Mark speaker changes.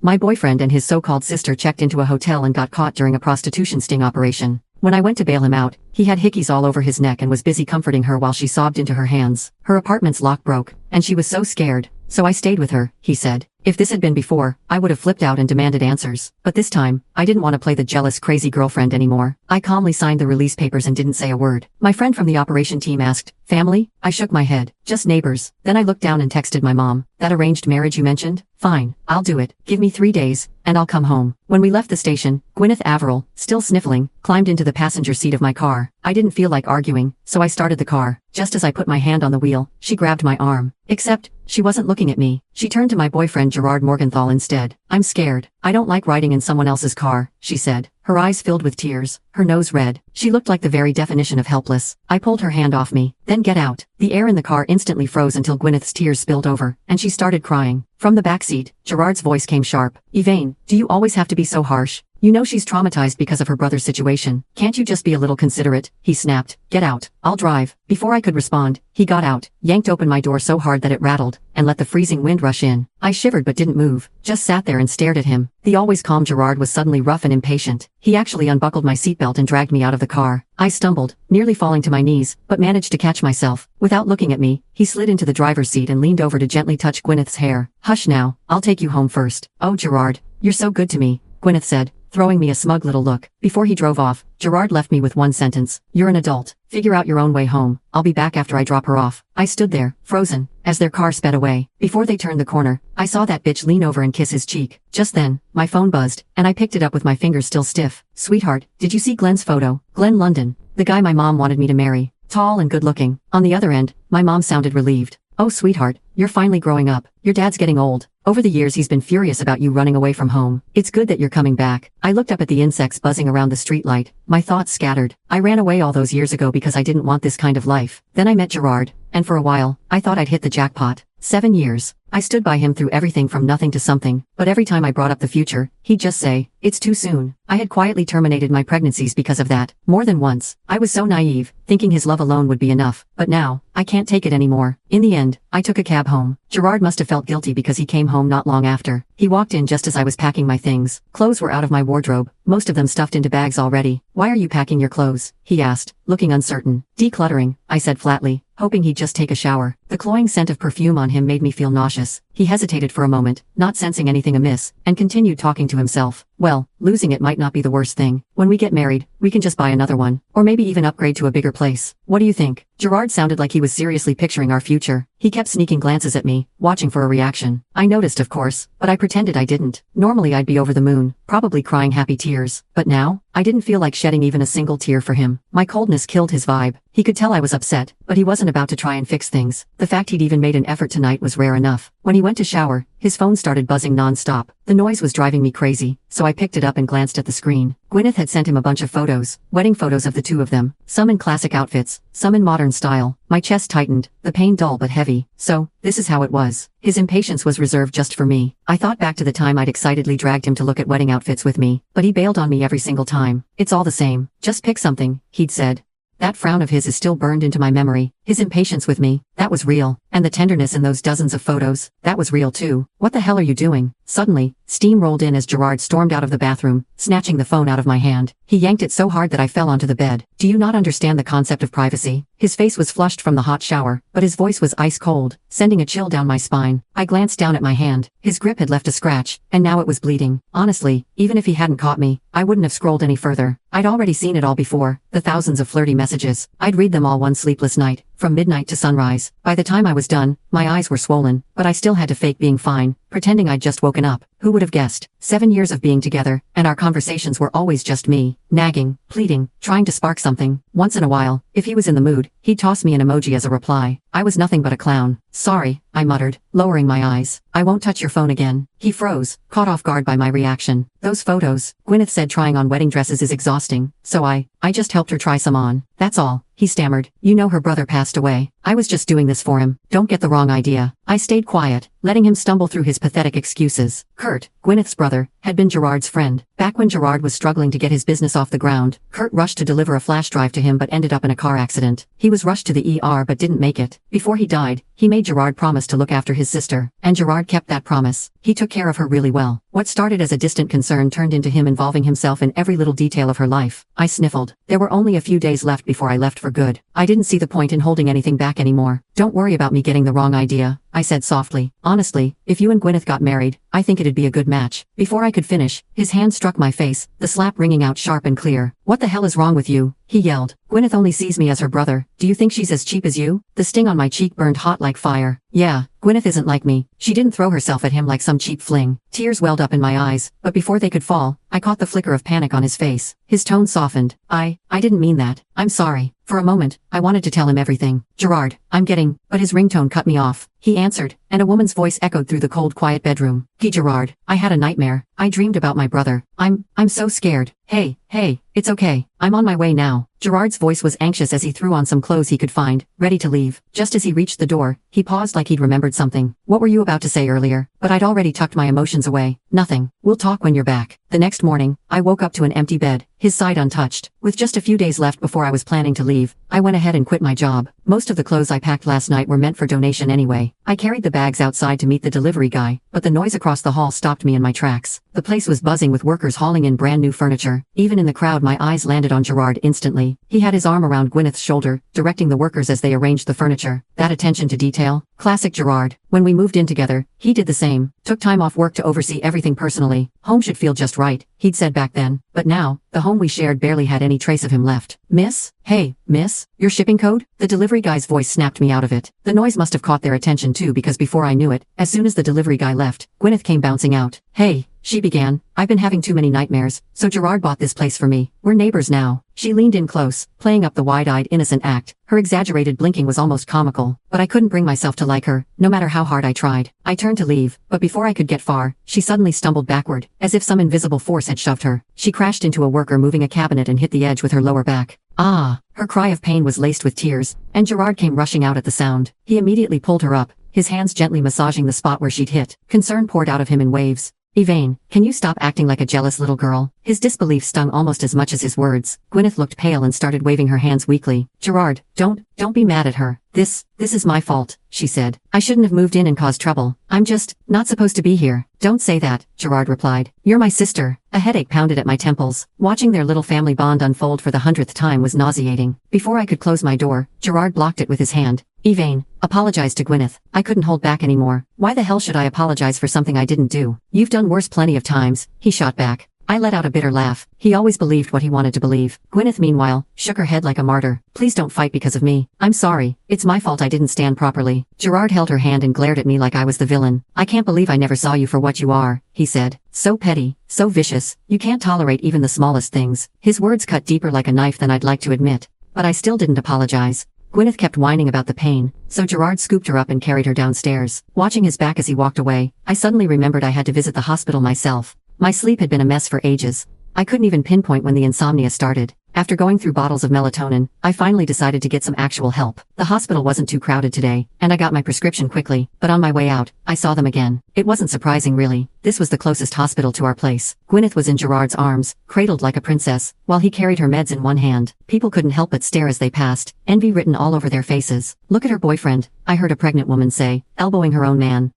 Speaker 1: My boyfriend and his so-called sister checked into a hotel and got caught during a prostitution sting operation. When I went to bail him out, he had hickeys all over his neck and was busy comforting her while she sobbed into her hands. Her apartment's lock broke, and she was so scared. So I stayed with her, he said. If this had been before, I would have flipped out and demanded answers. But this time, I didn't want to play the jealous crazy girlfriend anymore. I calmly signed the release papers and didn't say a word. My friend from the operation team asked, "Family?" I shook my head. "Just neighbors." Then I looked down and texted my mom. "That arranged marriage you mentioned? Fine, I'll do it. Give me 3 days, and I'll come home." When we left the station, Gwyneth Averill, still sniffling, climbed into the passenger seat of my car. I didn't feel like arguing, so I started the car. Just as I put my hand on the wheel, she grabbed my arm. Except, she wasn't looking at me. She turned to my boyfriend Gerard Morgenthau instead. "I'm scared. I don't like riding in someone else's car," she said. Her eyes filled with tears, her nose red. She looked like the very definition of helpless. I pulled her hand off me. "Then get out." The air in the car instantly froze until Gwyneth's tears spilled over, and she started crying. From the backseat, Gerard's voice came sharp. "Yvain, do you always have to be so harsh? You know she's traumatized because of her brother's situation. Can't you just be a little considerate?" He snapped. "Get out. I'll drive." Before I could respond, he got out, yanked open my door so hard that it rattled, and let the freezing wind rush in. I shivered but didn't move, just sat there and stared at him. The always calm Gerard was suddenly rough and impatient. He actually unbuckled my seatbelt and dragged me out of the car. I stumbled, nearly falling to my knees, but managed to catch myself. Without looking at me, he slid into the driver's seat and leaned over to gently touch Gwyneth's hair. "Hush now, I'll take you home first." "Oh Gerard, you're so good to me," Gwyneth said, throwing me a smug little look. Before he drove off, Gerard left me with one sentence. "You're an adult. Figure out your own way home. I'll be back after I drop her off." I stood there, frozen, as their car sped away. Before they turned the corner, I saw that bitch lean over and kiss his cheek. Just then, my phone buzzed, and I picked it up with my fingers still stiff. "Sweetheart, did you see Glenn's photo? Glenn London. The guy my mom wanted me to marry. Tall and good looking." On the other end, my mom sounded relieved. "Oh sweetheart, you're finally growing up. Your dad's getting old. Over the years he's been furious about you running away from home. It's good that you're coming back." I looked up at the insects buzzing around the streetlight. My thoughts scattered. I ran away all those years ago because I didn't want this kind of life. Then I met Gerard, and for a while, I thought I'd hit the jackpot. 7 years. I stood by him through everything from nothing to something, but every time I brought up the future, he'd just say, "It's too soon." I had quietly terminated my pregnancies because of that, more than once. I was so naive, thinking his love alone would be enough, but now, I can't take it anymore. In the end, I took a cab home. Gerard must have felt guilty because he came home not long after. He walked in just as I was packing my things. Clothes were out of my wardrobe, most of them stuffed into bags already. "Why are you packing your clothes?" he asked, looking uncertain. "Decluttering," I said flatly, hoping he'd just take a shower. The cloying scent of perfume on him made me feel nauseous. He hesitated for a moment, not sensing anything amiss, and continued talking to himself. "Well, losing it might not be the worst thing. When we get married, we can just buy another one, or maybe even upgrade to a bigger place. What do you think?" Gerard sounded like he was seriously picturing our future. He kept sneaking glances at me, watching for a reaction. I noticed of course, but I pretended I didn't. Normally I'd be over the moon, probably crying happy tears. But now, I didn't feel like shedding even a single tear for him. My coldness killed his vibe. He could tell I was upset, but he wasn't about to try and fix things. The fact he'd even made an effort tonight was rare enough. When he went to shower, his phone started buzzing non-stop. The noise was driving me crazy, so I picked it up and glanced at the screen. Gwyneth had sent him a bunch of photos, wedding photos of the two of them, some in classic outfits, some in modern style. My chest tightened, the pain dull but heavy. So, this is how it was. His impatience was reserved just for me. I thought back to the time I'd excitedly dragged him to look at wedding outfits with me, but he bailed on me every single time. "It's all the same. Just pick something," he'd said. That frown of his is still burned into my memory. His impatience with me, that was real. And the tenderness in those dozens of photos, that was real too. "What the hell are you doing?" Suddenly, steam rolled in as Gerard stormed out of the bathroom, snatching the phone out of my hand. He yanked it so hard that I fell onto the bed. "Do you not understand the concept of privacy?" His face was flushed from the hot shower, but his voice was ice cold, sending a chill down my spine. I glanced down at my hand. His grip had left a scratch, and now it was bleeding. Honestly, even if he hadn't caught me, I wouldn't have scrolled any further. I'd already seen it all before, the thousands of flirty messages. I'd read them all one sleepless night, from midnight to sunrise. By the time I was done, my eyes were swollen, but I still had to fake being fine, pretending I'd just woken up. Who would have guessed? 7 years of being together, and our conversations were always just me, nagging, pleading, trying to spark something. Once in a while, if he was in the mood, he'd toss me an emoji as a reply. I was nothing but a clown. "Sorry," I muttered, lowering my eyes. "I won't touch your phone again." He froze, caught off guard by my reaction. "Those photos," Gwyneth said, "trying on wedding dresses is exhausting, so I just helped her try some on. That's all," he stammered. "You know her brother passed away. I was just doing this for him. Don't get the wrong idea." I stayed quiet, letting him stumble through his pathetic excuses. "Kurt, Gwyneth's brother, had been Gerard's friend. Back when Gerard was struggling to get his business off the ground, Kurt rushed to deliver a flash drive to him but ended up in a car accident. He was rushed to the ER but didn't make it. Before he died, he made Gerard promise to look after his sister, and Gerard kept that promise. He took care of her really well. What started as a distant concern turned into him involving himself in every little detail of her life. I sniffled. There were only a few days left before I left for good. I didn't see the point in holding anything back anymore. Don't worry about me getting the wrong idea, I said softly. Honestly, if you and Gwyneth got married, I think it'd be a good match. Before I could finish, his hand struck my face, the slap ringing out sharp and clear. What the hell is wrong with you? He yelled. Gwyneth only sees me as her brother. Do you think she's as cheap as you? The sting on my cheek burned hot like fire. Yeah, Gwyneth isn't like me. She didn't throw herself at him like some cheap fling. Tears welled up in my eyes, but before they could fall, I caught the flicker of panic on his face. His tone softened. I didn't mean that. I'm sorry. For a moment, I wanted to tell him everything. Gerard, I'm getting, but his ringtone cut me off. He answered, and a woman's voice echoed through the cold, quiet bedroom. Gerard, I had a nightmare. I dreamed about my brother. I'm so scared. Hey, it's okay. I'm on my way now. Gerard's voice was anxious as he threw on some clothes he could find, ready to leave. Just as he reached the door, he paused like he'd remembered something. What were you about to say earlier? But I'd already tucked my emotions away. Nothing. We'll talk when you're back. The next morning, I woke up to an empty bed, his side untouched. With just a few days left before I was planning to leave, I went ahead and quit my job. Most of the clothes I packed last night were meant for donation anyway. I carried the bags outside to meet the delivery guy, but the noise across the hall stopped me in my tracks. The place was buzzing with workers hauling in brand new furniture. Even in the crowd, my eyes landed on Gerard instantly. He had his arm around Gwyneth's shoulder, directing the workers as they arranged the furniture. That attention to detail? Classic Gerard. When we moved in together, he did the same. Took time off work to oversee everything personally. Home should feel just right, he'd said back then. But now, the home we shared barely had any trace of him left. Miss? Hey, miss? Your shipping code? The delivery guy's voice snapped me out of it. The noise must have caught their attention too because before I knew it, as soon as the delivery guy left, Gwyneth came bouncing out. Hey, she began. I've been having too many nightmares, so Gerard bought this place for me. We're neighbors now. She leaned in close, playing up the wide-eyed innocent act. Her exaggerated blinking was almost comical, but I couldn't bring myself to like her, no matter how hard I tried. I turned to leave, but before I could get far, she suddenly stumbled backward, as if some invisible force had shoved her. She crashed into a worker moving a cabinet and hit the edge with her lower back. Ah! Her cry of pain was laced with tears, and Gerard came rushing out at the sound. He immediately pulled her up, his hands gently massaging the spot where she'd hit. Concern poured out of him in waves. Yvain, can you stop acting like a jealous little girl? His disbelief stung almost as much as his words. Gwyneth looked pale and started waving her hands weakly. Gerard, don't be mad at her. This is my fault, she said. I shouldn't have moved in and caused trouble. I'm just not supposed to be here. Don't say that, Gerard replied. You're my sister. A headache pounded at my temples. Watching their little family bond unfold for the 100th time was nauseating. Before I could close my door, Gerard blocked it with his hand. Yvain, apologize to Gwyneth. I couldn't hold back anymore. Why the hell should I apologize for something I didn't do? You've done worse plenty of times, he shot back. I let out a bitter laugh. He always believed what he wanted to believe. Gwyneth, meanwhile, shook her head like a martyr. Please don't fight because of me. I'm sorry. It's my fault I didn't stand properly. Gerard held her hand and glared at me like I was the villain. I can't believe I never saw you for what you are, he said. So petty, so vicious. You can't tolerate even the smallest things. His words cut deeper like a knife than I'd like to admit. But I still didn't apologize. Gwyneth kept whining about the pain, so Gerard scooped her up and carried her downstairs. Watching his back as he walked away, I suddenly remembered I had to visit the hospital myself. My sleep had been a mess for ages. I couldn't even pinpoint when the insomnia started. After going through bottles of melatonin, I finally decided to get some actual help. The hospital wasn't too crowded today, and I got my prescription quickly, but on my way out, I saw them again. It wasn't surprising really. This was the closest hospital to our place. Gwyneth was in Gerard's arms, cradled like a princess, while he carried her meds in one hand. People couldn't help but stare as they passed, envy written all over their faces. Look at her boyfriend, I heard a pregnant woman say, elbowing her own man.